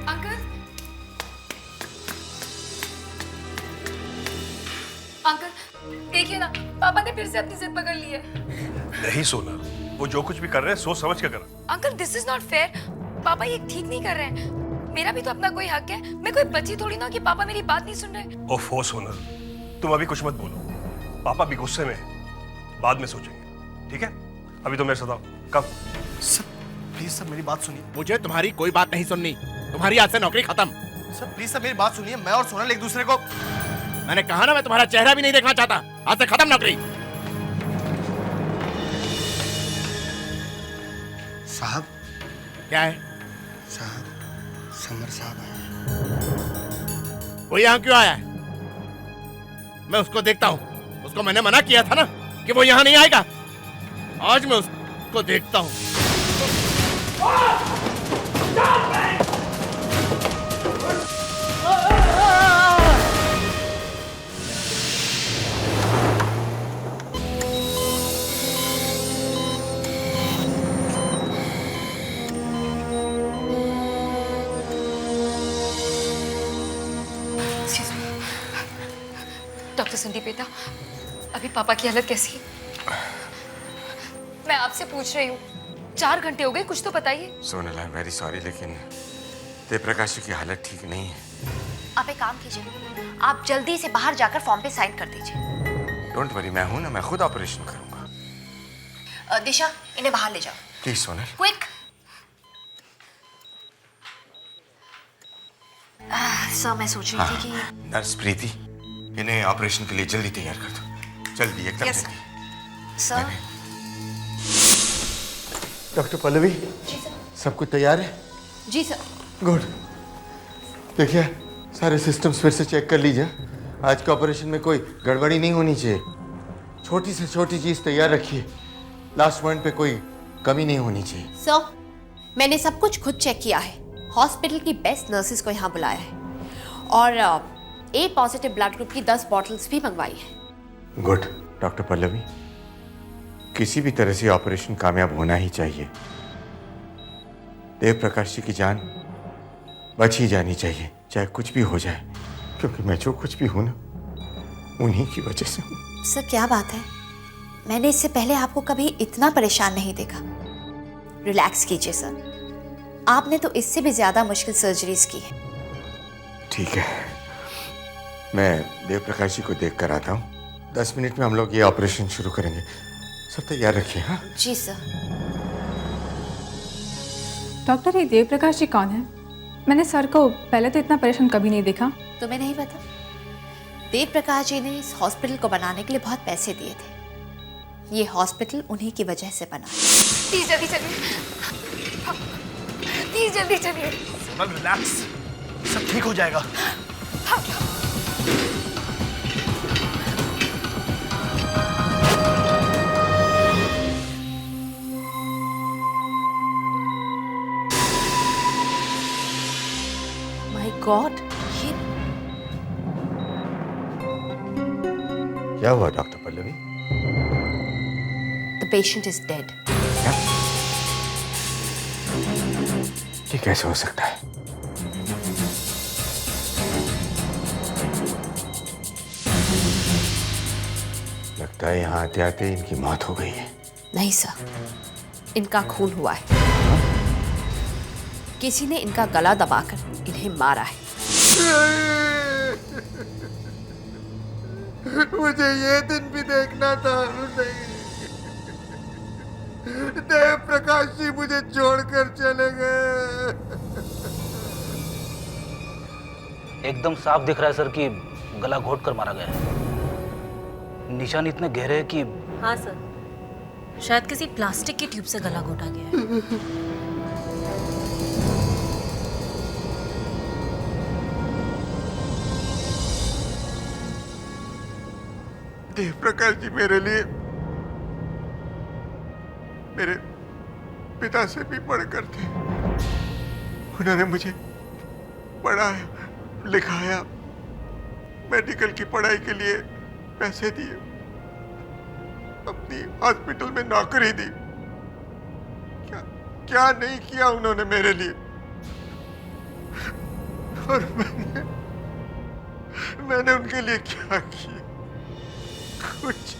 Uncle, uncle देखिए ना, पापा ने फिर से अपनी जिद पकड़ ली है। नहीं सोना, वो जो कुछ भी कर रहे हैं सोच समझ के कर। Uncle this is not fair. पापा ये ठीक नहीं कर रहे हैं। मेरा भी तो अपना कोई हक है। मैं कोई बच्ची थोड़ी ना कि पापा मेरी बात नहीं सुन रहे। ओफो सोना, तुम अभी कुछ मत बोलो। पापा भी गुस्से में हैं। बाद में सोचेंगे, ठीक है? अभी तो मेरे साथ आओ। कब? सर प्लीज सर मेरी बात सुनिए। मुझे तुम्हारी कोई बात नहीं सुननी। तुम्हारी आज से नौकरी खत्म। सर प्लीज सर मेरी बात सुनिए। मैं और सोनल एक दूसरे को। मैंने कहा ना, मैं तुम्हारा चेहरा भी नहीं देखना चाहता। आज से खत्म नौकरी। साहब। क्या है? साहब, समर साहब आए। वो यहाँ क्यों आया है? मैं उसको देखता हूँ। उसको मैंने मना किया था ना कि वो यहाँ नहीं आएगा। आज मैं उसको देखता हूँ। डॉक्टर संदीप बेटा, अभी पापा की हालत कैसी है? मैं आपसे पूछ रही हूँ, 4 घंटे हो गए, कुछ तो बताइए। Sonal, I am very sorry, लेकिन देवप्रकाश की हालत ठीक नहीं है। आप एक काम कीजिए, आप जल्दी से बाहर जाकर फॉर्म पे साइन कर दीजिए। डोंट वरी, मैं हूं ना, मैं खुद ऑपरेशन करूंगा। दिशा, इन्हें बाहर ले जाओ। प्लीज सोनल। क्विक। सर मैं सोच रही थी कि नर्स प्रीति, इन्हें ऑपरेशन के लिए जल्दी तैयार कर दो। जल्दी, एकदम Yes, जल्दी। सर। डॉक्टर पल्लवी, जी सर। सब कुछ तैयार है? जी सर। गुड। देखिए, सारे सिस्टम्स फिर से चेक कर लीजिए। आज के ऑपरेशन में कोई गड़बड़ी नहीं होनी चाहिए। छोटी से छोटी चीज़ तैयार रखिए। लास्ट पॉइंट पे कोई कमी नहीं होनी चाहिए। सर, मैंने सब कुछ खुद चेक किया है। हॉस्पिटल की बेस्ट नर्सेज को यहाँ बुलाया है और ए पॉजिटिव ब्लड ग्रुप की 10 बॉटल्स भी मंगवाई है। गुड। डॉक्टर पल्लवी, किसी भी तरह से ऑपरेशन कामयाब होना ही चाहिए। देवप्रकाश जी की जान बच ही जानी चाहिए, चाहे कुछ भी हो जाए, क्योंकि मैं जो कुछ भी हूं ना, उन्हीं की वजह से हूं। सर क्या बात है, मैंने इससे पहले आपको कभी इतना परेशान नहीं देखा। रिलैक्स कीजिए सर, आपने तो इससे भी ज्यादा मुश्किल सर्जरीज की है। ठीक है, मैं देवप्रकाश जी को देख कर आता हूँ। 10 मिनट में हम लोग ये ऑपरेशन शुरू करेंगे। सब तैयार रखिए। हाँ जी सर। डॉक्टर, ये देवप्रकाश जी कौन है? मैंने सर को पहले तो इतना परेशान कभी नहीं देखा। तुम्हें नहीं पता? देव प्रकाश जी ने इस हॉस्पिटल को बनाने के लिए बहुत पैसे दिए थे। ये हॉस्पिटल उन्हीं की वजह से बना। प्लीज जल्दी चलिए, प्लीज जल्दी चलिए। सोनल रिलैक्स, सब ठीक हो जाएगा। माय गॉड, ये क्या हुआ doctor Pallavi? The patient is dead. ये कैसे हो सकता है? लगता है यहाँ आते आते इनकी मौत हो गई है। नहीं सर, इनका खून हुआ है। किसी ने इनका गला दबाकर इन्हें मारा है। मुझे ये दिन भी देखना था। देव प्रकाश जी मुझे छोड़कर चले गए। एकदम साफ दिख रहा है सर कि गला घोट कर मारा गया है। निशान इतने गहरे हैं कि हाँ सर, शायद किसी प्लास्टिक की ट्यूब से गला घोटा गया है। देव प्रकाश जी मेरे लिए मेरे पिता से भी बढ़कर थे। उन्होंने मुझे पढ़ाया, लिखाया, मेडिकल की पढ़ाई के लिए पैसे दिए, अपनी हॉस्पिटल में नौकरी दी। क्या क्या नहीं किया उन्होंने मेरे लिए। और मैंने उनके लिए क्या किया? कुछ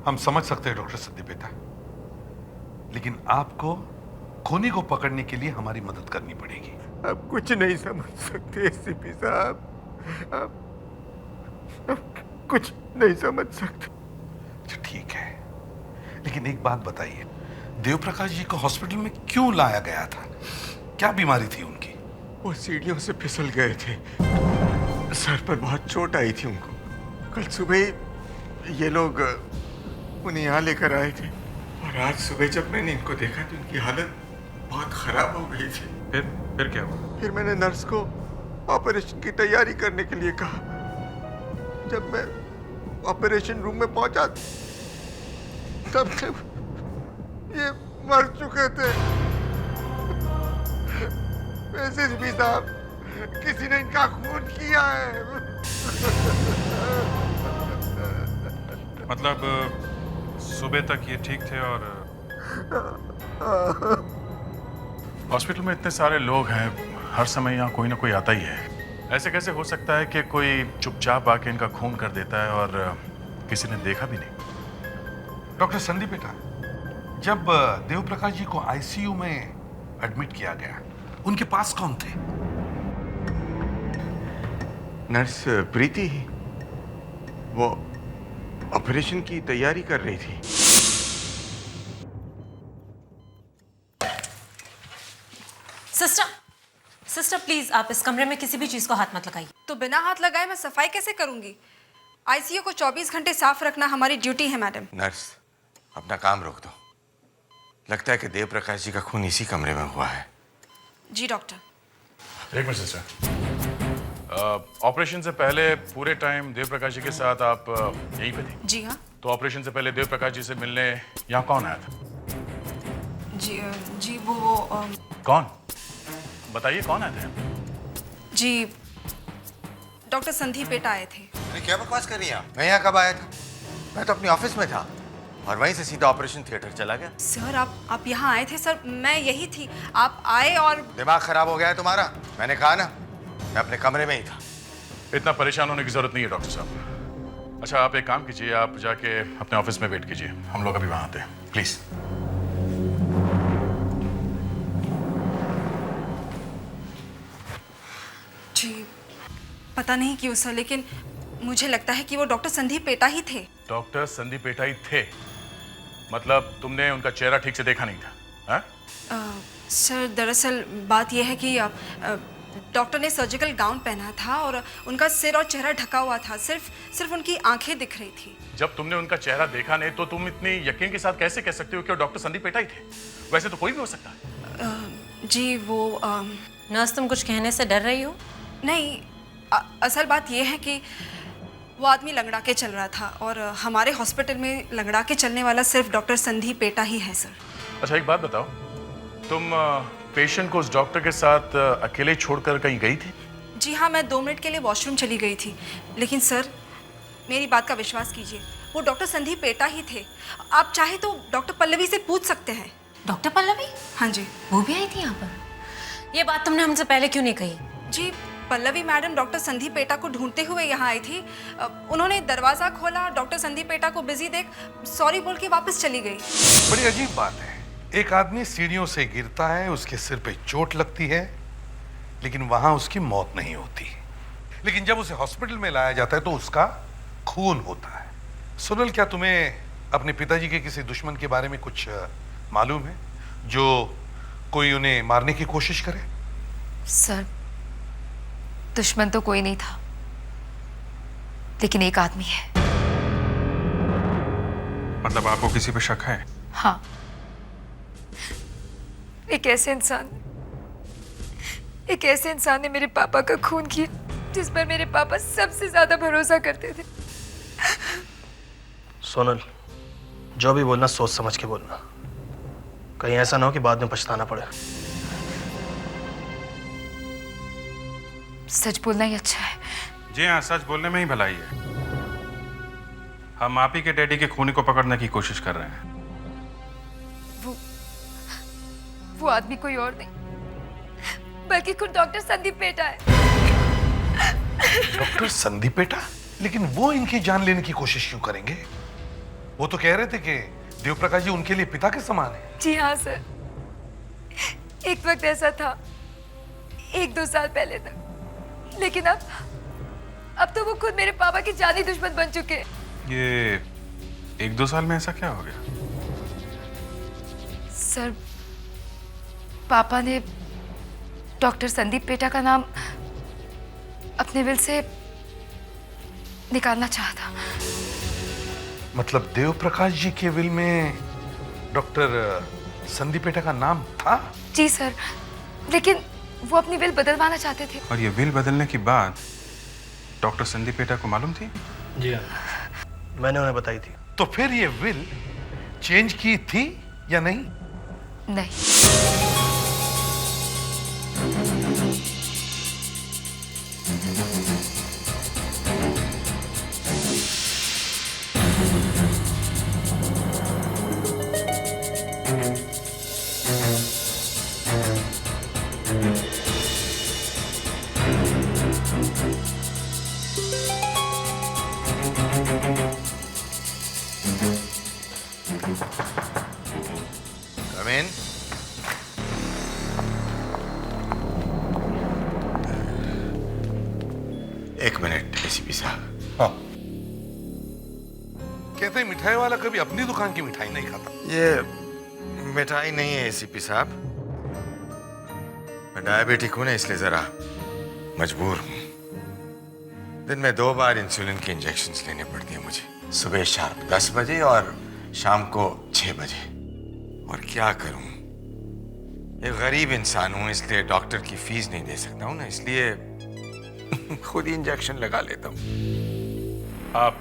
हम समझ सकते हैं डॉक्टर संदीप बेटा, लेकिन आपको खूनी को पकड़ने के लिए हमारी मदद करनी पड़ेगी। आप कुछ नहीं समझ सकते एसीपी साहब, आप कुछ नहीं समझ सकते। अच्छा ठीक है, लेकिन एक बात बताइए, देव प्रकाश जी को हॉस्पिटल में क्यों लाया गया था? क्या बीमारी थी उनकी? वो सीढ़ियों से फिसल गए थे, सर पर बहुत चोट आई थी उनको। कल सुबह ये लोग उन्हें यहाँ लेकर आए थे और आज सुबह जब मैंने इनको देखा तो इनकी हालत बहुत खराब हो गई थी। फिर क्या हुआ? फिर मैंने नर्स को ऑपरेशन की तैयारी करने के लिए कहा। जब मैं ऑपरेशन रूम में पहुंचा तब तक ये मर चुके थे। एसएसपी साहब, किसी ने इनका खून किया है। मतलब सुबह तक ये ठीक थे और हॉस्पिटल में इतने सारे लोग हैं, हर समय यहाँ कोई ना कोई आता ही है। ऐसे कैसे हो सकता है कि कोई चुपचाप आके इनका खून कर देता है और किसी ने देखा भी नहीं? डॉक्टर संदीप बेटा, जब देव प्रकाश जी को आईसीयू में एडमिट किया गया, उनके पास कौन थे? नर्स प्रीति, वो ऑपरेशन की तैयारी कर रही थी। सिस्टर प्लीज, आप इस कमरे में किसी भी चीज को हाथ मत लगाइए। तो बिना हाथ लगाए मैं सफाई कैसे करूंगी? आईसीयू को 24 घंटे साफ रखना हमारी ड्यूटी है मैडम। नर्स, अपना काम रोक दो। लगता है कि देव प्रकाश जी का खून इसी कमरे में हुआ है। जी डॉक्टर। एक मिनट सिस्टर, ऑपरेशन से पहले पूरे टाइम देव प्रकाश जी के साथ आप यहीं पे थी? जी हाँ। तो ऑपरेशन से पहले देव प्रकाश जी से मिलने यहाँ कौन आया था? जी वो कौन? बताइए कौन आए थे? जी डॉक्टर संदीप बेटा आए थे। अरे क्या बकवास कर रही हैं आप? मैं यहाँ कब आया था? मैं तो अपने ऑफिस में था और वहीं से सीधा ऑपरेशन थिएटर चला गया। सर आप यहाँ आए थे? सर मैं यही थी, आप आए और दिमाग खराब हो गया है तुम्हारा? मैंने कहा ना, मैं अपने कमरे में ही था। इतना परेशान होने की जरूरत नहीं है डॉक्टर साहब। अच्छा आप एक काम कीजिए, आप जाके अपने ऑफिस में वेट कीजिए, हम लोग अभी वहाँ आते हैं, प्लीज। जी पता नहीं क्यों सर, लेकिन मुझे लगता है कि वो डॉक्टर संदीप बेटा ही थे। डॉक्टर संदीप बेटा ही थे? मतलब तुमने उनका चेहरा ठीक से देखा नहीं था? हा? सर दरअसल बात यह है कि डॉक्टर ने सर्जिकल गाउन पहना था और उनका सिर और चेहरा ढका हुआ था, सिर्फ उनकी आंखें दिख रही थी। जब तुमने उनका चेहरा देखा नहीं तो तुम इतनी यकीन के साथ कैसे कह सकते हो कि वो डॉक्टर संदीप बेटा ही थे? वैसे तो कोई भी हो सकता है। जी वो नर्स, तुम कुछ कहने से डर रही हो? नहीं, असल बात यह है कि वो आदमी लंगड़ा के चल रहा था और हमारे हॉस्पिटल में लंगड़ा के चलने वाला सिर्फ डॉक्टर संदीप बेटा ही है सर। अच्छा एक बात बताओ, तुम पेशेंट को उस डॉक्टर के साथ अकेले छोड़कर कहीं गई थी? जी हाँ, मैं 2 मिनट के लिए वॉशरूम चली गई थी, लेकिन सर मेरी बात का विश्वास कीजिए, वो डॉक्टर संदीप बेटा ही थे। आप चाहे तो डॉक्टर पल्लवी से पूछ सकते हैं। डॉक्टर पल्लवी? हाँ जी। वो भी आई थी यहाँ पर? ये बात तुमने हमसे पहले क्यों नहीं कही? जी पल्लवी मैडम डॉक्टर संदीप बेटा को ढूंढते हुए यहाँ आई थी। उन्होंने दरवाजा खोला, डॉक्टर संदीप बेटा को बिजी देख सॉरी बोल के वापस चली गई। बड़ी अजीब बात है, एक आदमी सीढ़ियों से गिरता है, उसके सिर पे चोट लगती है, लेकिन वहां उसकी मौत नहीं होती। लेकिन जब उसे हॉस्पिटल में लाया जाता है तो उसका खून होता है। सुनील, क्या तुम्हें अपने पिताजी के किसी दुश्मन के बारे में कुछ मालूम है जो कोई उन्हें मारने की कोशिश करे? सर दुश्मन तो कोई नहीं था, लेकिन एक आदमी है। मतलब आपको किसी पे शक है? हाँ, एक ऐसे इंसान ने मेरे पापा का खून किया जिस पर मेरे पापा सबसे ज्यादा भरोसा करते थे। सोनल, जो भी बोलना सोच समझ के बोलना, कहीं ऐसा ना हो कि बाद में पछताना पड़े। सच बोलना ही अच्छा है। जी हाँ, सच बोलने में ही भलाई है। हम आप ही के डैडी के खूनी को पकड़ने की कोशिश कर रहे हैं। वो आदमी कोई और नहीं, बल्कि खुद डॉक्टर संदीप पेटा है। डॉक्टर संदीप बेटा? लेकिन वो इनकी जान लेने की कोशिश क्यों करेंगे? वो तो कह रहे थे कि देव प्रकाश जी उनके लिए पिता के समान है। जी हाँ सर, एक वक्त ऐसा था, 1-2 साल पहले तक, लेकिन अब तो वो खुद मेरे पापा के जानी दुश्मन बन चुके हैं। ये 1-2 साल में ऐसा क्या हो गया? सर, पापा ने डॉक्टर संदीप पेटा का नाम अपने विल से निकालना चाहा था। मतलब देव प्रकाश जी के विल में डॉक्टर संदीप पेटा का नाम था? जी सर, लेकिन वो अपनी विल बदलवाना चाहते थे। और ये विल बदलने की बात डॉक्टर संदीप पेटा को मालूम थी? जी हाँ, मैंने उन्हें बताई थी। तो फिर ये विल चेंज की थी या नहीं? नहीं। Come in. एक मिनट एसीपी साहब। हाँ। कहते हैं मिठाई वाला कभी अपनी दुकान की मिठाई नहीं खाता। ये मिठाई नहीं है एसीपी साहब, मैं डायबिटिक हूं ना, इसलिए जरा मजबूर हूं। दिन में 2 बार इंसुलिन के इंजेक्शन्स लेने पड़ते हैं मुझे, सुबह शार्प 10 बजे और शाम को 6 बजे। और क्या करूं, एक गरीब इंसान हूं, इसलिए डॉक्टर की फीस नहीं दे सकता हूं ना, इसलिए खुद ही इंजेक्शन लगा लेता हूं। आप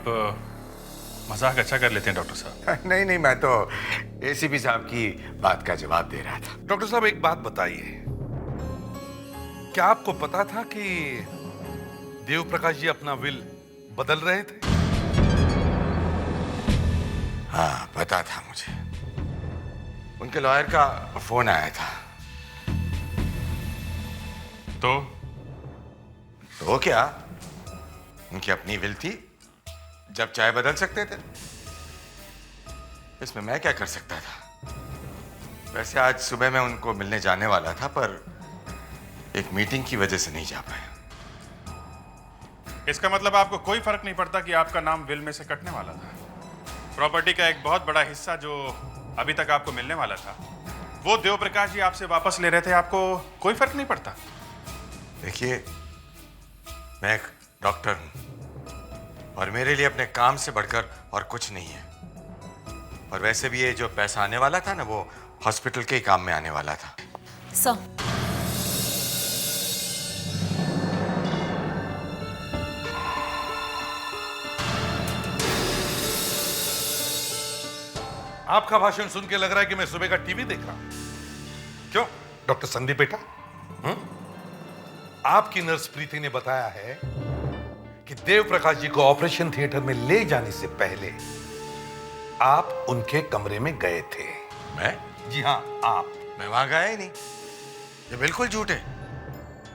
मजाक अच्छा कर लेते हैं डॉक्टर साहब। नहीं नहीं, मैं तो एसीपी साहब की बात का जवाब दे रहा था। डॉक्टर साहब एक बात बताइए, क्या आपको पता था कि देव प्रकाश जी अपना विल बदल रहे थे? हाँ, पता था मुझे। उनके लॉयर का फोन आया था। तो क्या, उनकी अपनी विल थी, जब चाहे बदल सकते थे। इसमें मैं क्या कर सकता था? वैसे आज सुबह मैं उनको मिलने जाने वाला था, पर एक मीटिंग की वजह से नहीं जा पाया। इसका मतलब आपको कोई फर्क नहीं पड़ता कि आपका नाम विल में से कटने वाला था? प्रॉपर्टी का एक बहुत बड़ा हिस्सा जो अभी तक आपको मिलने वाला था, वो देव प्रकाश जी आपसे वापस ले रहे थे, आपको कोई फर्क नहीं पड़ता? देखिए, मैं एक डॉक्टर हूं और मेरे लिए अपने काम से बढ़कर और कुछ नहीं है। और वैसे भी ये जो पैसा आने वाला था ना, वो हॉस्पिटल के ही काम में आने वाला था। सर, आपका भाषण सुन के लग रहा है कि मैं सुबह का टीवी देख रहा हूं। क्यों डॉक्टर संदीप बेटा? आपकी नर्स प्रीति ने बताया है कि देव प्रकाश जी को ऑपरेशन थिएटर में ले जाने से पहले आप उनके कमरे में गए थे। मैं? जी हाँ, आप। मैं वहां गया ही नहीं, ये बिल्कुल झूठ है।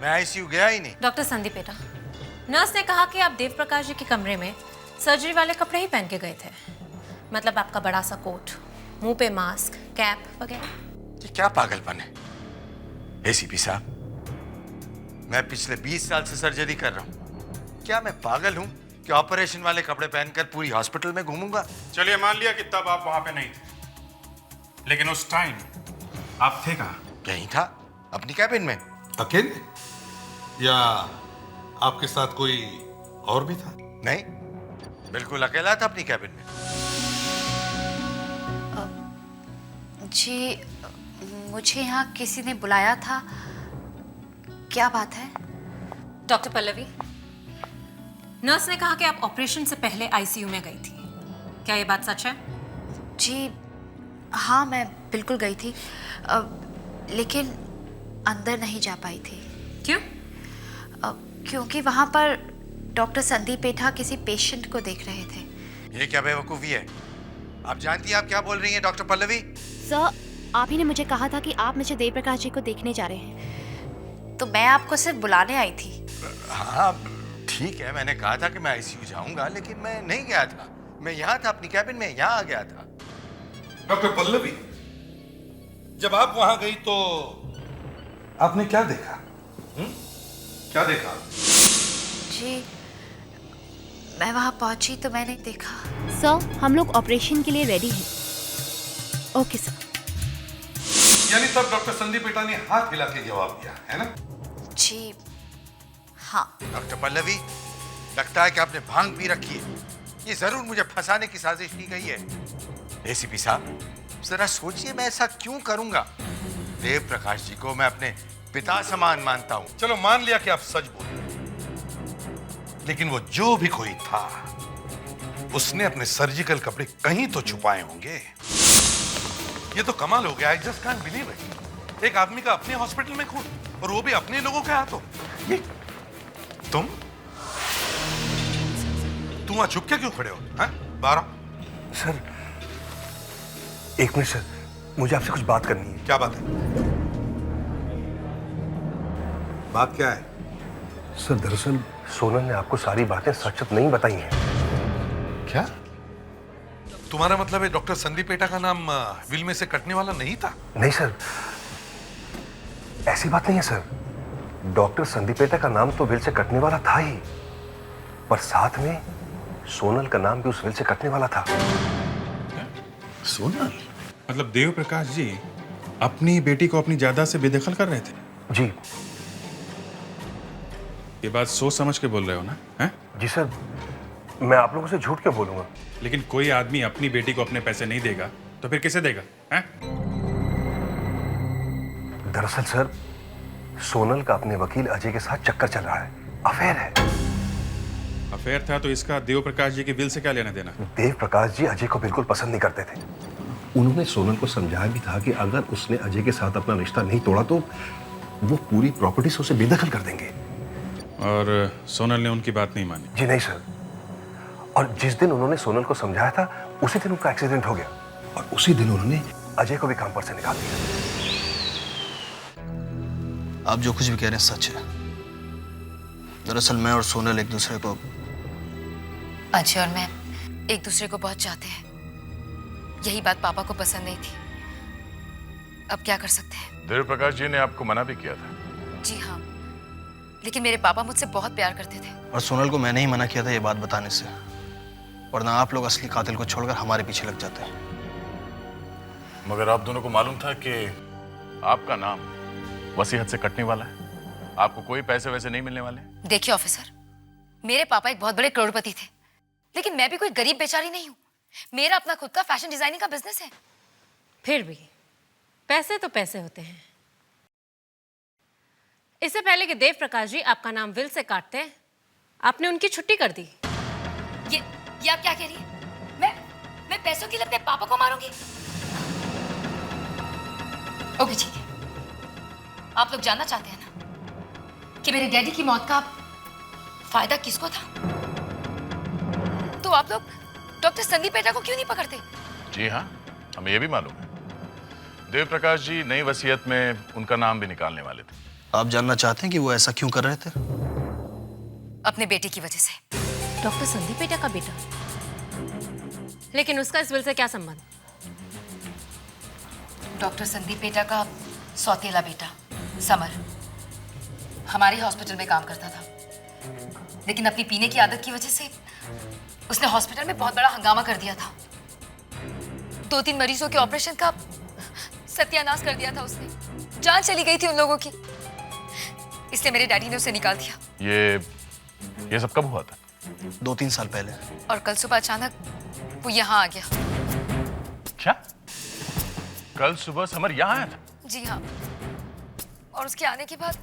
मैं आईसीयू गया ही नहीं। डॉक्टर संदीप बेटा, नर्स ने कहा कि आप देव प्रकाश जी के कमरे में सर्जरी वाले कपड़े ही पहन के गए थे। मतलब आपका बड़ा सा कोट, मुंह पे मास्क, कैप वगैरह। ये क्या पागलपन है एसीपी साहब? मैं पिछले 20 साल से सर्जरी कर रहा हूं। क्या मैं पागल हूं कि ऑपरेशन वाले कपड़े पहनकर पूरी हॉस्पिटल में घूमूंगा? चलिए मान लिया कि तब आप वहां पे नहीं थे, लेकिन उस टाइम आप थे कहां? यहीं था, अपनी कैबिन में। अकेले या आपके साथ कोई और भी था? नहीं, बिल्कुल अकेला था अपनी कैबिन में। जी, मुझे यहाँ किसी ने बुलाया था। क्या बात है? डॉक्टर पल्लवी, नर्स ने कहा कि आप ऑपरेशन से पहले आईसीयू में गई थी। क्या ये बात सच है? जी हाँ, मैं बिल्कुल गई थी, लेकिन अंदर नहीं जा पाई थी। क्यों? क्योंकि वहाँ पर डॉक्टर संदीप पेठा किसी पेशेंट को देख रहे थे। ये क्या बेवकूफ़ी है? आप जानती हैं आप क्या बोल रही हैं डॉक्टर पल्लवी? सर, आप ही ने मुझे कहा था कि आप मिस्टर देव प्रकाश जी को देखने जा रहे हैं। तो मैं आपको सिर्फ बुलाने आई थी। हाँ ठीक है, मैंने कहा था कि मैं आईसीयू जाऊंगा, लेकिन मैं नहीं गया था। मैं यहाँ था अपनी कैबिन में, यहाँ आ गया था। डॉक्टर पल्लवी, जब आप वहां गई तो आपने क्या देखा? क्या देखा? जी मैं वहां पहुंची तो मैंने देखा। सर हम लोग ऑपरेशन के लिए रेडी हैं। Okay sir. यानी तब डॉक्टर संदीप पेटा ने हाथ हिला के जवाब दिया है ना? जी हाँ। डॉक्टर पल्लवी, लगता है कि आपने भांग पी रखी है। ये जरूर मुझे फंसाने की साजिश की गई है। एसीपी साहब, जरा सोचिए, मैं ऐसा क्यों करूंगा? देव प्रकाश जी को मैं अपने पिता समान मानता हूं। चलो मान लिया कि आप सच बोल रहे, लेकिन वो जो भी कोई था उसने अपने सर्जिकल कपड़े कहीं तो छुपाए होंगे। ये तो कमाल हो गया। I just can't believe it. एक आदमी का अपने हॉस्पिटल में खून, और वो भी अपने लोगों के हाथों। ये तुम वहां चुप के क्यों खड़े हो? हैं? बारह सर एक मिनट सर, मुझे आपसे कुछ बात करनी है। क्या बात है? बात क्या है? सर दरअसल सोनल ने आपको सारी बातें सच सच नहीं बताई हैं। क्या? तुम्हारा मतलब है डॉक्टर संदीप पेटा का नाम विल में से कटने वाला नहीं था? नहीं सर, ऐसी बात नहीं है सर। डॉक्टर संदीप पेटा का नाम तो विल से कटने वाला था ही, पर साथ में सोनल का नाम भी उस विल से कटने वाला था। सोनल? मतलब देव प्रकाश जी अपनी बेटी को अपनी जायदाद से बेदखल कर रहे थे? जी। ये बात सोच समझ के बोल रहे हो ना? हैं? जी सर, मैं आप लोगों से झूठ क्यों बोलूंगा? लेकिन कोई आदमी अपनी बेटी को अपने पैसे नहीं देगा तो फिर किसे देगा? हैं? दरअसल सर, सोनल का अपने वकील अजय के साथ चक्कर चल रहा है, अफेयर है। अफेयर था तो इसका देव प्रकाश जी के विल से क्या लेना देना? देव प्रकाश जी अजय को बिल्कुल पसंद नहीं करते थे। उन्होंने सोनल को समझाया भी था कि अगर उसने अजय के साथ अपना रिश्ता नहीं तोड़ा तो वो पूरी प्रॉपर्टी से उसे बेदखल कर देंगे। और सोनल ने उनकी बात नहीं मानी? जी नहीं सर, और जिस दिन उन्होंने सोनल को समझाया था उसी दिन उनका एक्सीडेंट हो गया, और उसी दिन उन्होंने अजय को भी काम पर से निकाल दिया। आप जो कुछ भी कह रहे हैं सच है। दरअसल मैं और सोनल एक दूसरे को, अजय और मैं एक दूसरे को बहुत चाहते हैं। यही बात पापा को पसंद नहीं थी। अब क्या कर सकते हैं? देव प्रकाश जी ने आपको मना भी किया था? जी हाँ, लेकिन मेरे पापा मुझसे बहुत प्यार करते थे। और सोनल को मैंने ही मना किया था ये बात बताने से, वरना आप लोग असली कातिल को छोड़कर हमारे पीछे लग जाते हैं। मगर आप दोनों को मालूम था कि आपका नाम वसीयत से कटने वाला है? आपको कोई पैसे वैसे नहीं मिलने वाले? देखिए ऑफिसर, मेरे पापा एक बहुत बड़े करोड़पति थे, लेकिन मैं भी कोई गरीब बेचारी नहीं हूँ। मेरा अपना खुद का फैशन डिजाइनिंग का बिजनेस है। फिर भी पैसे तो पैसे होते हैं। इससे पहले कि देव प्रकाश जी आपका नाम विल से काटते, आपने उनकी छुट्टी कर दी। ये आप क्या कह रही है? मैं पैसों के लिए अपने पापा को मारूंगी? ओके ठीक है। आप लोग जानना चाहते हैं ना कि मेरे डैडी की मौत का फायदा किसको था? तो आप लोग डॉक्टर संदीप पेटा को क्यों नहीं पकड़ते? जी हाँ, हमें यह भी मालूम है। देव प्रकाश जी नई वसीयत में उनका नाम भी निकालने वाले थे। आप जानना चाहते हैं कि वो ऐसा क्यों कर रहे थे? अपने बेटे की वजह से। डॉक्टर संदीप पेटा का बेटा? लेकिन उसका इस विल से क्या संबंध? डॉक्टर संदीप पेटा का सौतेला बेटा समर हमारे हॉस्पिटल में काम करता था, लेकिन अपनी पीने की आदत की वजह से उसने हॉस्पिटल में बहुत बड़ा हंगामा कर दिया था। 2-3 मरीजों के ऑपरेशन का सत्यानाश कर दिया था उसने। जान चली गई थी उन लोगों की, इसलिए मेरे डैडी ने उसे निकाल दिया। ये सब कब हुआ था? 2-3 साल पहले। और कल सुबह अचानक वो यहाँ आ गया। क्या? कल सुबह समर यहाँ आया था? जी हाँ, और उसके आने के बाद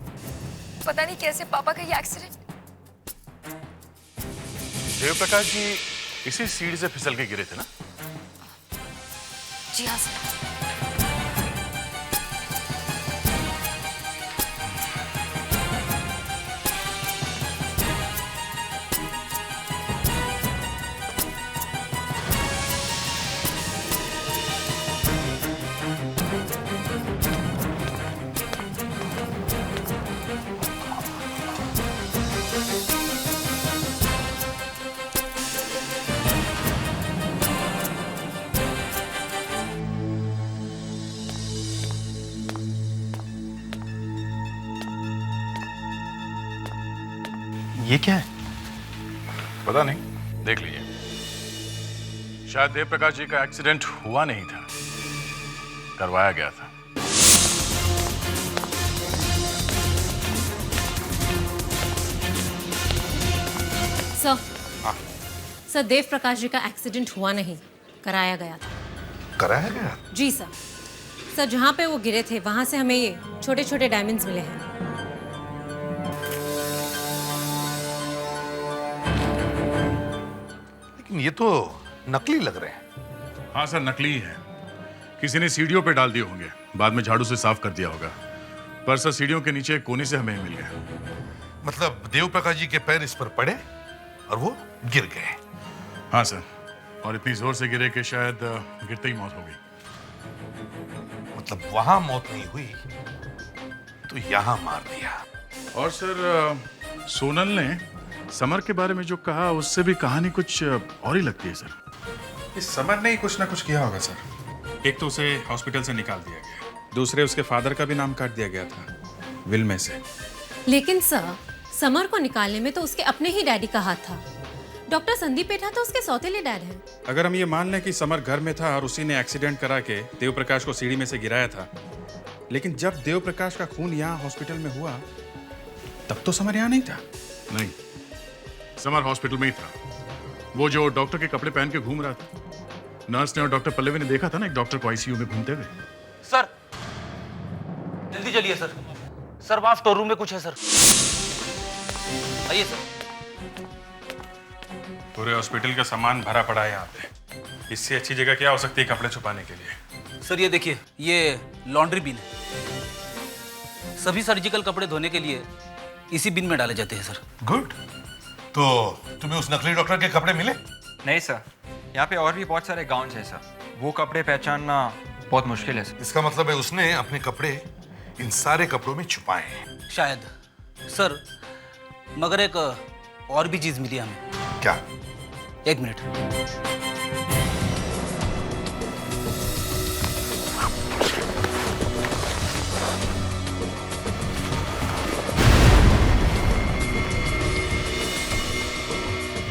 पता नहीं कैसे पापा का ये एक्सीडेंट। देव प्रकाश जी इसी सीढ़ी से फिसल के गिरे थे ना? जी हाँ सर। ये क्या है? पता नहीं, देख लीजिए। शायद देव प्रकाश जी का एक्सीडेंट हुआ नहीं था, करवाया गया था। सर, देव प्रकाश जी का एक्सीडेंट हुआ नहीं, कराया गया था। कराया गया? जी सर। सर, जहाँ पे वो गिरे थे वहां से हमें ये छोटे छोटे डायमंड्स मिले हैं। लेकिन ये तो नकली लग रहे हैं। हाँ सर, नकली ही है। किसी ने सीढ़ियों पे डाल दिए होंगे, बाद में झाड़ू से साफ कर दिया होगा। पर सर, सीढ़ियों के नीचे कोने से हमें मिल गया। मतलब देव प्रकाश जी के पैर इस पर पड़े और वो गिर गए। हाँ सर, और इतनी जोर से गिरे कि शायद गिरते ही मौत हो गई। मतलब वहां मौत नहीं हुई तो यहां मार दिया। और सर, सोनल ने समर के बारे में जो कहा उससे भी कहानी कुछ और ही लगती है सर। इस समर ने ही कुछ ना कुछ किया होगा सर। एक तो उसे हॉस्पिटल से निकाल दिया गया, दूसरे उसके फादर का भी नाम काट दिया गया था विल में से। लेकिन सर, समर को निकालने में तो उसके अपने ही डैडी का हाथ था। डॉक्टर संदीप पेठा तो उसके सौतेले डैड हैं। अगर हम ये मान लें कि समर घर में था और उसी ने एक्सीडेंट करा के देव प्रकाश को सीढ़ी में से गिराया था, लेकिन जब देव प्रकाश का खून यहाँ हॉस्पिटल में हुआ तब तो समर यहाँ नहीं था। नहीं, समर हॉस्पिटल में ही था। वो जो डॉक्टर के कपड़े पहन के घूम रहा था, नर्स ने और डॉक्टर पल्लवी ने देखा था ना एक डॉक्टर को आईसीयू में घूमते हुए। सर जल्दी चलिए सर। सर, वहां स्टोर रूम में कुछ है सर। आइए सर। पूरे हॉस्पिटल का सामान भरा पड़ा है यहाँ पे। इससे अच्छी जगह क्या हो सकती है कपड़े छुपाने के लिए? सर ये देखिए, ये लॉन्ड्री बिन है। सभी सर्जिकल कपड़े धोने के लिए इसी बिन में डाले जाते हैं सर। गुड। तो तुम्हें उस नकली डॉक्टर के कपड़े मिले? नहीं सर, यहाँ पे और भी बहुत सारे गाउन्स हैं सर, वो कपड़े पहचानना बहुत मुश्किल है सर। इसका मतलब है उसने अपने कपड़े इन सारे कपड़ों में छुपाए हैं। शायद सर, मगर एक और भी चीज मिली हमें। क्या? एक मिनट।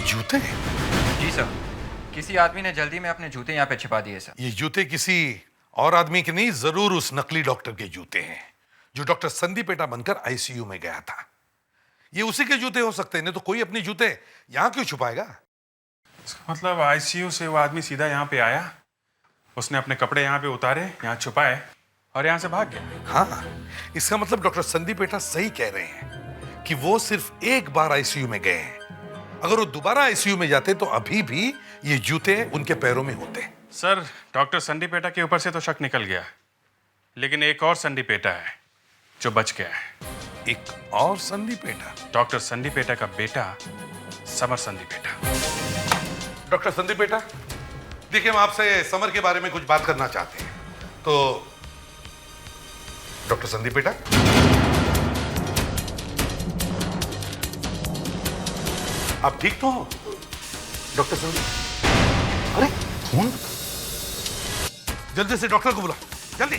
जूते? जी सर, किसी आदमी ने जल्दी में अपने जूते यहाँ पे छिपा दिए सर। ये जूते किसी और आदमी के नहीं, जरूर उस नकली डॉक्टर के जूते हैं जो डॉक्टर संदीप पेटा बनकर आईसीयू में गया था। ये उसी के जूते हो सकते हैं, नहीं तो कोई अपने जूते यहाँ क्यों छुपाएगा? मतलब आईसीयू से वो आदमी सीधा यहाँ पे आया, उसने अपने कपड़े यहाँ पे उतारे, यहाँ छुपाए और यहाँ से भाग गया। हाँ, इसका मतलब डॉक्टर संदीप पेटा सही कह रहे हैं कि वो सिर्फ एक बार आईसीयू में गए हैं। अगर वो दोबारा आईसीयू में जाते तो अभी भी ये जूते उनके पैरों में होते। सर, डॉक्टर संदीप पेटा के ऊपर से तो शक निकल गया, लेकिन एक और संदीप पेटा है जो बच गया है। एक और Sandeep PETA? Doctor Sandeep PETA का बेटा summer Sandeep PETA. Doctor Sandeep PETA, देखिए हम आपसे समर के बारे में कुछ बात करना चाहते हैं। तो डॉक्टर संदीप पेटा, आप ठीक तो हो? डॉक्टर संदीप, अरे खून! जल्दी से डॉक्टर को बुला, जल्दी।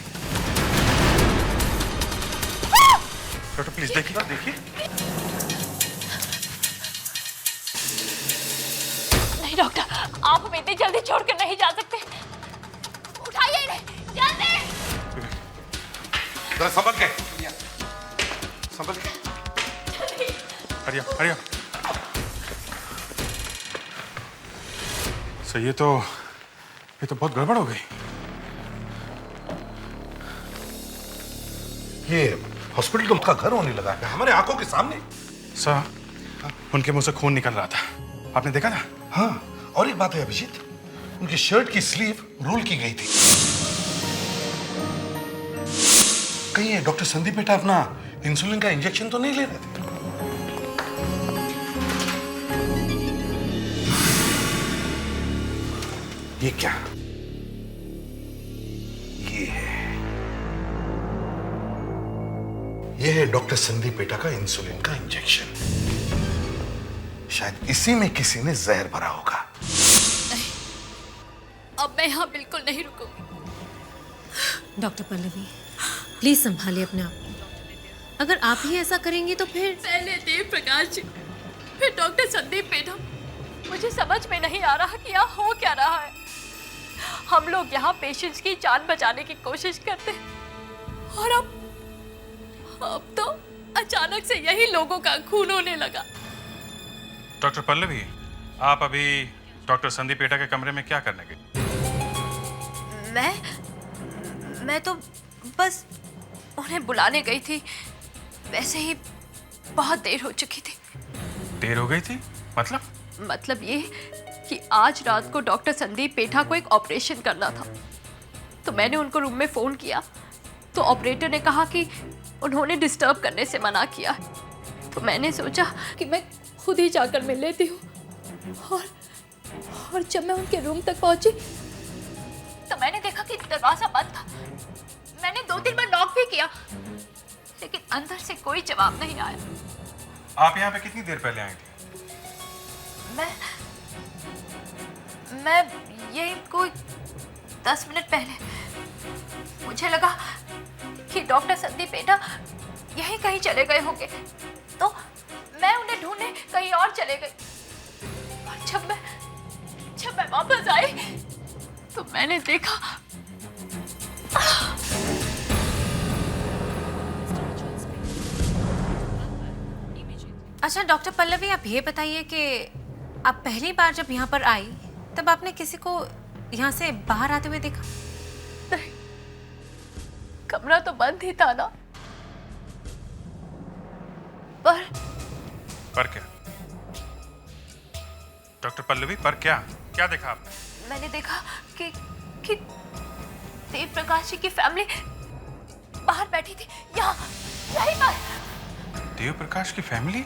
डॉक्टर प्लीज देखिए। देखिए। नहीं डॉक्टर, आप हमें इतनी जल्दी छोड़कर नहीं जा सकते। उठाइए इन्हें, जल्दी। जरा संभल के, संभल के। हरिया, हरिया। सर, ये तो बहुत गड़बड़ हो गई। ये हॉस्पिटल तो उसका घर होने लगा है, हमारे आंखों के सामने। सर, उनके मुंह से खून निकल रहा था, आपने देखा था? हाँ, और एक बात है अभिजीत, उनकी शर्ट की स्लीव रोल की गई थी। कहीं ये डॉक्टर संदीप पेटा अपना इंसुलिन का इंजेक्शन तो नहीं ले रहे थे? ये क्या? ये है डॉक्टर संदीप पेटा का इंसुलिन का इंजेक्शन। शायद इसी में किसी ने जहर भरा होगा। नहीं, अब मैं यहाँ बिल्कुल नहीं रुकूंगी। डॉक्टर पल्लवी, प्लीज संभालिए अपने आप को। अगर आप ही ऐसा करेंगे तो फिर पहले देव प्रकाश जी फिर डॉक्टर संदीप पेठा। मुझे समझ में नहीं आ रहा कि यहाँ हो क्या रहा है। हम लोग यहाँ पेशेंट्स की जान बचाने की कोशिश करते हैं और अब तो अचानक से यही लोगों का खून होने लगा। डॉक्टर पल्लवी, आप अभी डॉक्टर संदीप पेठा के कमरे में क्या करने गए? मैं तो बस उन्हें बुलाने गई थी। वैसे ही बहुत देर हो चुकी थी। देर हो गई थी? मतलब ये कि आज रात को डॉक्टर संदीप पेठा को एक ऑपरेशन करना था। तो मैंने उनको रूम में फ़ोन किया तो ऑपरेटर ने कहा कि उन्होंने डिस्टर्ब करने से मना किया। तो मैंने सोचा कि मैं खुद ही जाकर मिल लेती हूँ। और जब मैं उनके रूम तक पहुंची तो मैंने देखा कि दरवाजा बंद था। मैंने 2-3 बार नॉक भी किया लेकिन अंदर से कोई जवाब नहीं आया। आप यहाँ पे कितनी देर पहले आई थी? मैं यही कोई 10 मिनट पहले। मुझे लगा कि डॉक्टर संदीप पेठा यहीं कहीं चले गए होंगे तो मैं उन्हें ढूंढने कहीं और चले गई। और जब मैं वापस आई तो मैंने देखा अच्छा डॉक्टर पल्लवी, आप ये बताइए कि आप पहली बार जब यहाँ पर आई तब आपने किसी को यहाँ से बाहर आते हुए देखा? नहीं, कमरा तो बंद ही था ना। पर क्या डॉक्टर पल्लवी, पर क्या देखा आपने? मैंने देखा कि देव प्रकाश जी की फैमिली बाहर बैठी थी, यहीं पर। देव प्रकाश की फैमिली?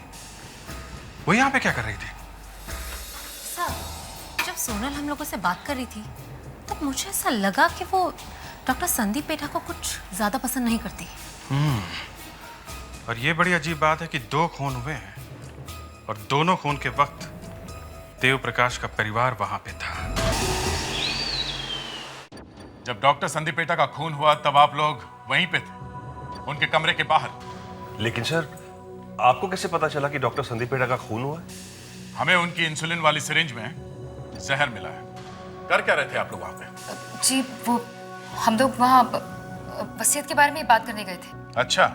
वो यहाँ पे क्या कर रही थी? सर, जब सोनल हम लोगों से बात कर रही थी तब मुझे ऐसा लगा कि वो डॉक्टर संदीप पेठा को कुछ ज्यादा पसंद नहीं करती। और ये बड़ी अजीब बात है कि 2 खून हुए हैं और दोनों खून के वक्त देव प्रकाश का परिवार वहां पे था। जब डॉक्टर संदीप पेठा का खून हुआ तब आप लोग वहीं पे थे, उनके कमरे के बाहर। लेकिन सर, आपको कैसे पता चला कि डॉक्टर संदीप पेठा का खून हुआ है? हमें उनकी इंसुलिन वाली सिरिंज में जहर मिला है। कर क्या रहे थे आप लोग वहां पे? जी वो हम लोग वहाँ वसीयत के बारे में बात करने गए थे। अच्छा,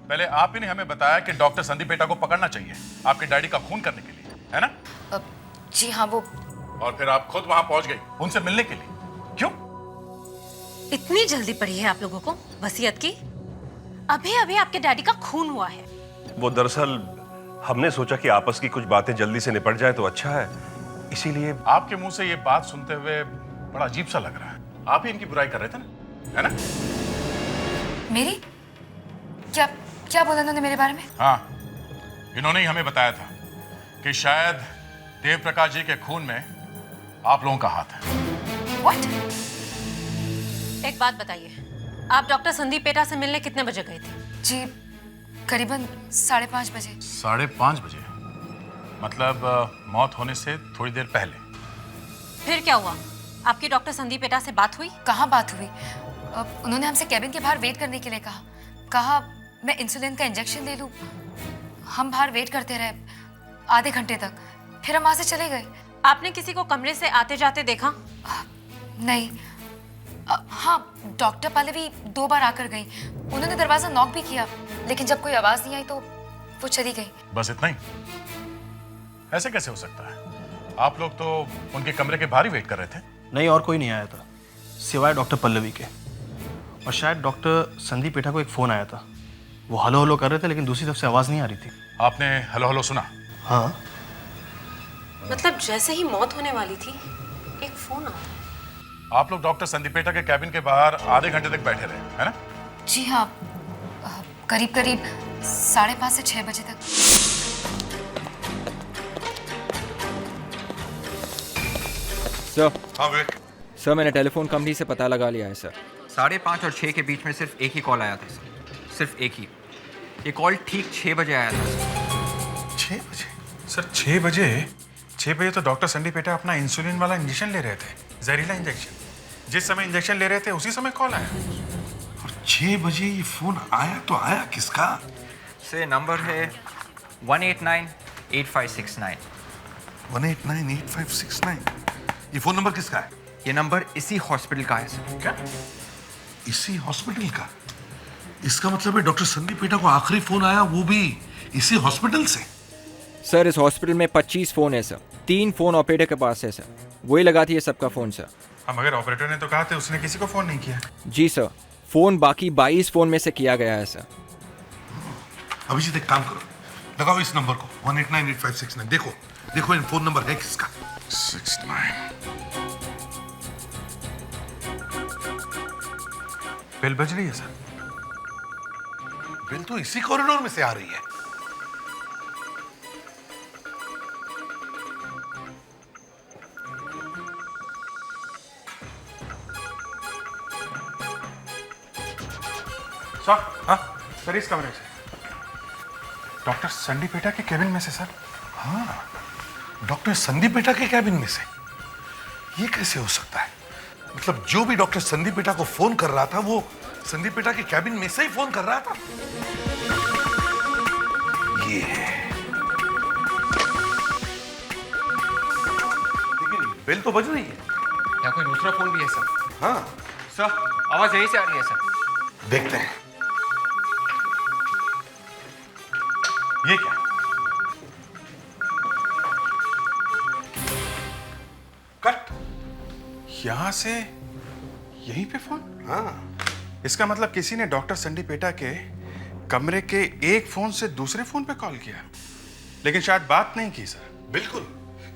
पहले आप ही ने हमें बताया कि डॉक्टर संदीप पेठा को पकड़ना चाहिए आपके डैडी का खून करने के लिए, है ना? जी हाँ, वो। और फिर आप खुद वहां पहुंच गई उनसे मिलने के लिए, क्यों? इतनी जल्दी पड़ी है आप लोगों को वसीयत की? अभी आपके डैडी का खून हुआ है। वो दरअसल हमने सोचा कि आपस की कुछ बातें जल्दी से निपट जाए तो अच्छा है, इसीलिए। आपके मुंह से ये बात सुनते हुए बड़ा अजीब सा लग रहा है। आप ही इनकी बुराई कर रहे थे ना, है ना? मेरी? क्या बोला उन्होंने मेरे बारे में? हाँ, इन्होंने ही हमें बताया था कि शायद देव प्रकाश जी के खून में आप लोगों का हाथ है। What? एक बात बताइए, आप डॉक्टर संदीप पेठा से मिलने कितने बजे गए थे? जी करीबन 5:30 बजे। 5:30 बजे? मतलब मौत होने से थोड़ी देर पहले। फिर क्या हुआ? आपकी डॉक्टर संदीप पेठा से बात हुई? कहाँ बात हुई? उन्होंने हमसे कैबिन के बाहर वेट करने के लिए कहा मैं इंसुलिन का इंजेक्शन ले लूं। हम बाहर वेट करते रहे आधे घंटे तक, फिर हम वहां से चले गए। आपने किसी को कमरे से आते जाते देखा? नहीं। हाँ, डॉक्टर पल्लवी 2 बार आकर गई। उन्होंने दरवाजा नॉक भी किया लेकिन जब कोई आवाज नहीं आई तो वो चली गई। बस इतना ही? ऐसे कैसे हो सकता है? आप लोग तो उनके कमरे के बाहर ही वेट कर रहे थे। नहीं, और कोई नहीं आया था सिवाय डॉक्टर पल्लवी के। और शायद डॉक्टर संदीप पेठा को एक फोन आया था, वो हेलो हेलो कर रहे थे लेकिन दूसरी तरफ से आवाज नहीं आ रही थी। आपने हेलो हेलो सुना? हाँ। मतलब जैसे ही मौत होने वाली थी एक फोन आया। आप लोग डॉक्टर संदीप पेठा के कैबिन के बाहर आधे घंटे तक बैठे रहे, है ना? जी हाँ, करीब 5:30 से 6 बजे तक। सर। हाँ विवेक। सर, मैंने टेलीफोन कंपनी से पता लगा लिया है सर। 5:30 और 6 के बीच में सिर्फ एक ही कॉल आया था सर, सिर्फ एक ही। ये कॉल ठीक 6 बजे आया था सर। 6 बजे? सर 6 बजे? 6 बजे तो डॉक्टर संदीप पेठा अपना इंसुलिन वाला इंजेक्शन ले रहे थे, जहरीला इंजेक्शन। जिस समय इंजेक्शन ले रहे थे उसी समय कॉल आया। और 6 बजे ये फोन आया तो आया किसका? से नंबर है 189 8569। 1898569। ये फोन नंबर किसका है? ये नंबर इसी हॉस्पिटल का है सर। क्या? इसी हॉस्पिटल का? इसका मतलब है डॉक्टर संदीप पेटा को आखिरी फोन आया वो भी इसी हॉस्पिटल से? सर इस हॉस्पिटल में 25 फोन है सर। 3 फोन ऑपरेटर के पास है सर, वही लगाती है सबका फोन सर। हम मगर ऑपरेटर ने तो कहा था उसने किसी को फोन नहीं किया। जी सर, फोन बाकी 22 फोन में से किया गया है सर। अभिजीत एक काम करो, लगाओ इस नंबर को 1898569। देखो देखो इन फोन नंबर है किसका? 69। बेल बज रही है सर। बेल तो इसी कॉरिडोर में से आ रही है। सर, हाँ सर, इस कमरे से डॉक्टर संदीप पेटा के केबिन में से सर। हाँ, डॉक्टर संदीप पेटा के कैबिन में से? ये कैसे हो सकता है? मतलब जो भी डॉक्टर संदीप पेटा को फोन कर रहा था वो संदीप पेटा के कैबिन में से ही फोन कर रहा था। ये लेकिन बेल तो बज रही है। क्या कोई दूसरा फोन भी है सर? हाँ सर, आवाज यहीं से आ रही है सर। देखते हैं। ये क्या? कट। यहां से यहीं पे फोन? हाँ। इसका मतलब किसी ने डॉक्टर संदीप पेटा के कमरे के एक फोन से दूसरे फोन पे कॉल किया, लेकिन शायद बात नहीं की सर। बिल्कुल,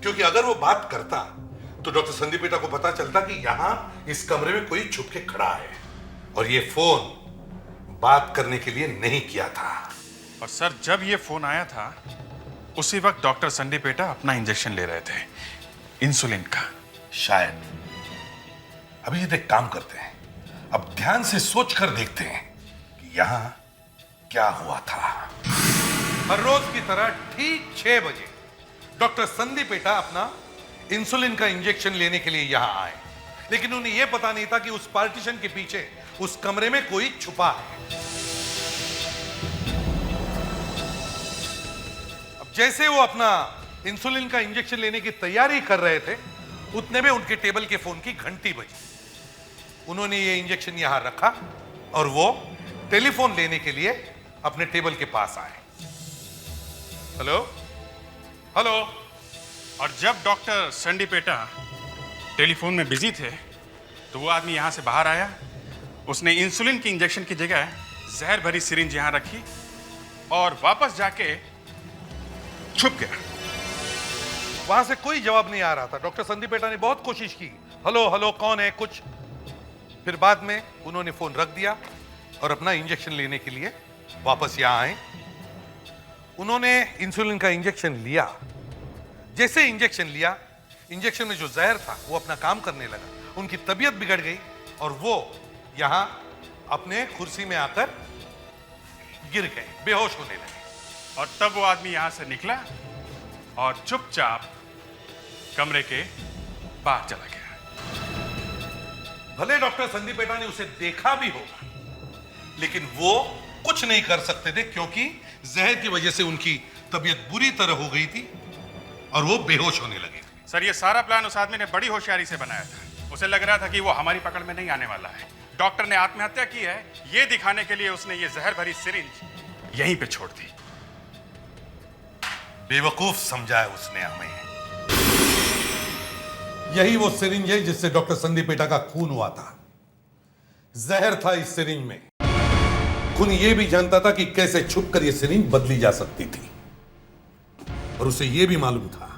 क्योंकि अगर वो बात करता तो डॉक्टर संदीप पेटा को पता चलता कि यहां इस कमरे में कोई छुप के खड़ा है और ये फोन बात करने के लिए नहीं किया था। और सर जब ये फोन आया था उसी वक्त डॉक्टर संदीप पेटा अपना इंजेक्शन ले रहे थे, इंसुलिन का। शायद। अभी ये काम करते हैं, अब ध्यान से सोच कर देखते हैं कि यहां क्या हुआ था। हर रोज की तरह ठीक 6 बजे डॉक्टर संदीप पेटा अपना इंसुलिन का इंजेक्शन लेने के लिए यहां आए, लेकिन उन्हें यह पता नहीं था कि उस पार्टीशन के पीछे उस कमरे में कोई छुपा है। अब जैसे वो अपना इंसुलिन का इंजेक्शन लेने की तैयारी कर रहे थे, उतने में उनके टेबल के फोन की घंटी बजी। उन्होंने ये इंजेक्शन यहां रखा और वो टेलीफोन लेने के लिए अपने टेबल के पास आए। Hello hello. और जब डॉक्टर संदीप पेटा टेलीफोन में बिजी थे तो वो आदमी यहां से बाहर आया, उसने इंसुलिन की इंजेक्शन की जगह जहर भरी सिरिंज यहां रखी और वापस जाके छुप गया। वहां से कोई जवाब नहीं आ रहा था। डॉक्टर संदीप पेटा ने बहुत कोशिश की, हेलो हेलो कौन है कुछ। फिर बाद में उन्होंने फोन रख दिया और अपना इंजेक्शन लेने के लिए वापस यहां आए। उन्होंने इंसुलिन का इंजेक्शन लिया। जैसे इंजेक्शन लिया, इंजेक्शन में जो जहर था वो अपना काम करने लगा। उनकी तबीयत बिगड़ गई और वो यहां अपने कुर्सी में आकर गिर गए, बेहोश होने लगे। और तब वो आदमी यहां से निकला और चुपचाप कमरे के बाहर चला गया। भले डॉक्टर संदीप पेटा ने उसे देखा भी होगा, लेकिन वो कुछ नहीं कर सकते थे क्योंकि जहर की वजह से उनकी तबीयत बुरी तरह हो गई थी और वो बेहोश होने लगे थे। सर ये सारा प्लान उस आदमी ने बड़ी होशियारी से बनाया था। उसे लग रहा था कि वो हमारी पकड़ में नहीं आने वाला है। डॉक्टर ने आत्महत्या की है ये दिखाने के लिए उसने ये जहर भरी सिरिंज यहीं पे छोड़ दी। बेवकूफ समझा है उसने हमें। यही वो सिरिंज है जिससे डॉक्टर संदीप पेटा का खून हुआ था। जहर था इस सिरिंज में। खून ये भी जानता था कि कैसे छुपकर ये सिरिंज बदली जा सकती थी और उसे यह भी मालूम था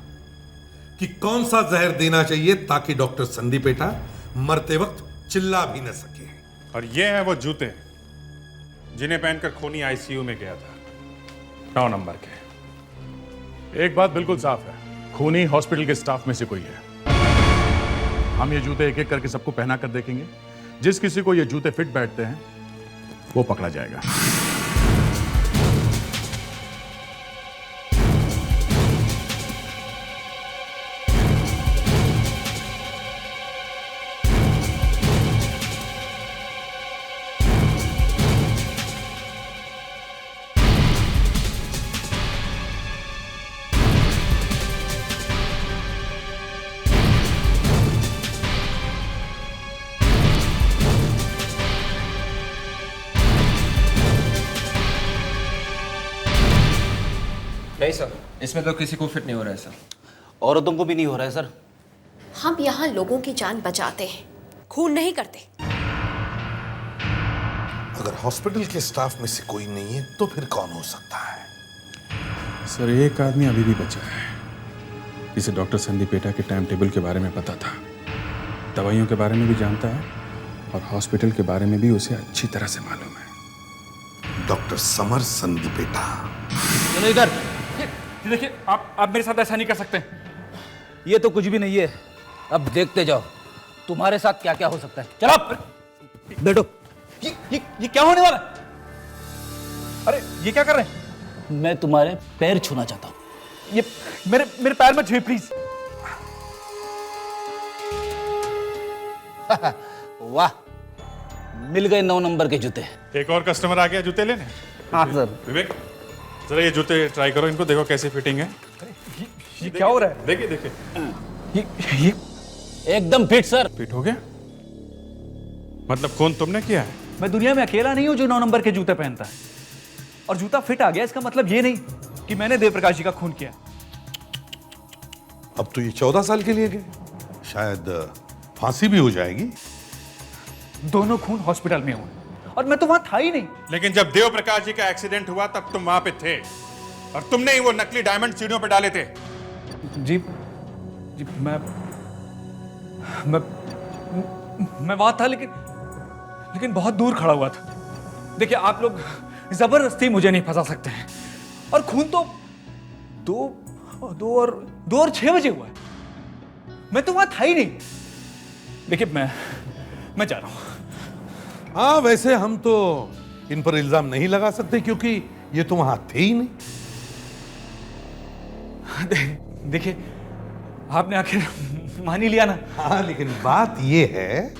कि कौन सा जहर देना चाहिए ताकि डॉक्टर संदीप पेटा मरते वक्त चिल्ला भी न सके। और ये हैं वो जूते जिन्हें पहनकर खूनी आईसीयू में गया था, 9 नंबर के। एक बात बिल्कुल साफ है, खूनी हॉस्पिटल के स्टाफ में से कोई है। हम ये जूते एक एक करके सबको पहना कर देखेंगे। जिस किसी को ये जूते फिट बैठते हैं वो पकड़ा जाएगा। नहीं सर, इसमें तो किसी को फिट नहीं हो रहा है सर। औरतों को भी नहीं हो रहा है सर। हम यहाँ लोगों की जान बचाते हैं, खून नहीं करते। अगर हॉस्पिटल के स्टाफ में से कोई नहीं है तो फिर कौन हो सकता है? सर एक आदमी अभी भी बचा है जिसे डॉक्टर संदीपेटा के टाइम टेबल के बारे में पता था, दवाइयों के बारे में भी जानता है और हॉस्पिटल के बारे में भी उसे अच्छी तरह से मालूम है। डॉक्टर समर संदीपेटा। चलो इधर। देखिए आप मेरे साथ ऐसा नहीं कर सकते। ये तो कुछ भी नहीं है, अब देखते जाओ तुम्हारे साथ क्या क्या हो सकता है। चलो बैठो। ये क्या होने वाला है? अरे ये क्या कर रहे हैं? मैं तुम्हारे पैर छूना चाहता हूँ। ये मेरे पैर में छुए प्लीज। वाह, मिल गए 9 नंबर के जूते। एक और कस्टमर आ गया जूते लेने। हाँ सर। विवेक जरा ये जूते ट्राई करो, इनको देखो कैसी फिटिंग है। ये क्या हो रहा है? देखिए देखिए ये एकदम फिट सर। फिट हो गया? मतलब खून तुमने किया है? मैं दुनिया में अकेला नहीं हूं जो 9 नंबर के जूते पहनता है। और जूता फिट आ गया इसका मतलब ये नहीं कि मैंने देवप्रकाश जी का खून किया। अब तो ये 14 साल के लिए गए, शायद फांसी भी हो जाएगी। दोनों खून हॉस्पिटल में हुए और मैं तो वहां था ही नहीं। लेकिन जब देव प्रकाश जी का एक्सीडेंट हुआ तब तुम वहां पे थे और तुमने ही वो नकली डायमंड सीढ़ियों पे डाले थे। जी मैं वहां था लेकिन बहुत दूर खड़ा हुआ था। देखिए आप लोग जबरदस्ती मुझे नहीं फंसा सकते हैं। और खून तो 2 और 6 बजे हुआ है। मैं तो वहां था ही नहीं। देखिए मैं जा रहा हूं। हाँ वैसे हम तो इन पर इल्जाम नहीं लगा सकते क्योंकि ये तो वहां थे ही नहीं। देखिए आपने आखिर मान ही लिया ना। हाँ लेकिन बात ये है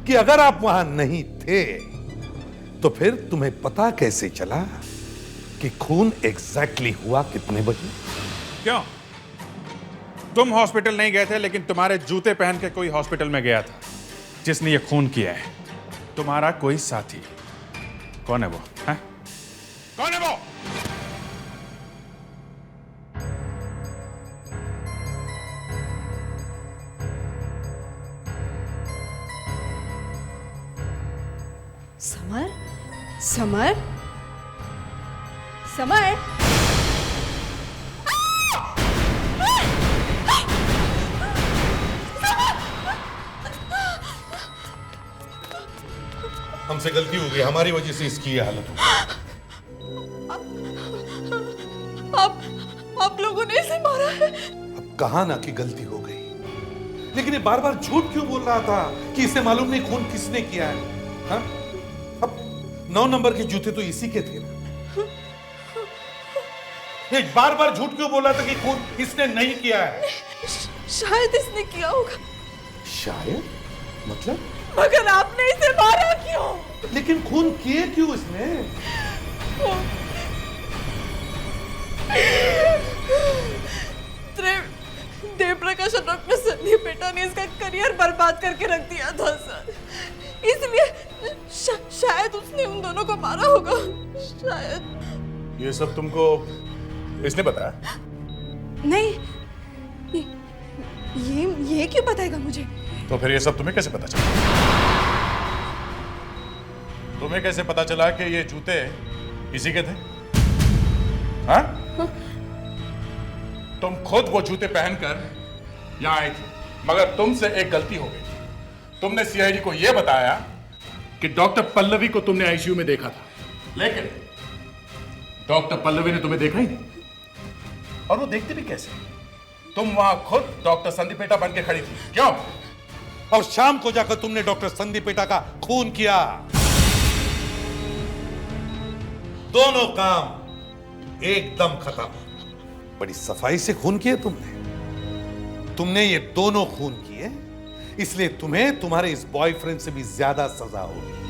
कि अगर आप वहां नहीं थे तो फिर तुम्हें पता कैसे चला कि खून एग्जैक्टली हुआ कितने बजे? क्यों? तुम हॉस्पिटल नहीं गए थे लेकिन तुम्हारे जूते पहन के कोई हॉस्पिटल में गया था जिसने ये खून किया है। तुम्हारा कोई साथी। कौन है वो? है? कौन है वो? समर समर समर हमसे गलती हो गई, हमारी वजह से इसकी ये हालत हो गई। आप लोगों ने इसे मारा है। अब कहा ना कि गलती हो गई, लेकिन ये बार बार झूठ क्यों बोल रहा था कि इसे मालूम नहीं खून किसने किया है? हाँ? अब 9 नंबर के जूते तो इसी के थे ना। ये बार बार झूठ क्यों बोल रहा था कि खून इसने नहीं किया है? शायद इसने किया होगा। शायद? मतलब? मगर आपने इसे मारा क्यों? लेकिन खून किए क्यों इसने? देवप्रकाश और डॉक्टर संदीपेटा ने इसका करियर बर्बाद करके रख दिया था सर। इसलिए शायद उसने उन दोनों को मारा होगा। शायद। ये सब तुमको इसने बताया? नहीं, ये क्यों बताएगा मुझे? तो फिर ये सब तुम्हें कैसे पता चला? तुम्हें कैसे पता चला कि ये जूते इसी के थे? हाँ? तुम खुद वो जूते पहनकर यहां आई थी, मगर तुमसे एक गलती हो गई। तुमने सीआईडी को यह बताया कि डॉक्टर पल्लवी को तुमने आईसीयू में देखा था, लेकिन डॉक्टर पल्लवी ने तुम्हें देखा ही नहीं। और वो देखते भी कैसे? तुम वहां खुद डॉक्टर संदीपेटा बन के खड़ी थी। क्यों? और शाम को जाकर तुमने डॉक्टर संदीपेटा का खून किया। दोनों काम एकदम खत्म। बड़ी सफाई से खून किए तुमने ये दोनों खून किए, इसलिए तुम्हें तुम्हारे इस बॉयफ्रेंड से भी ज्यादा सजा होगी।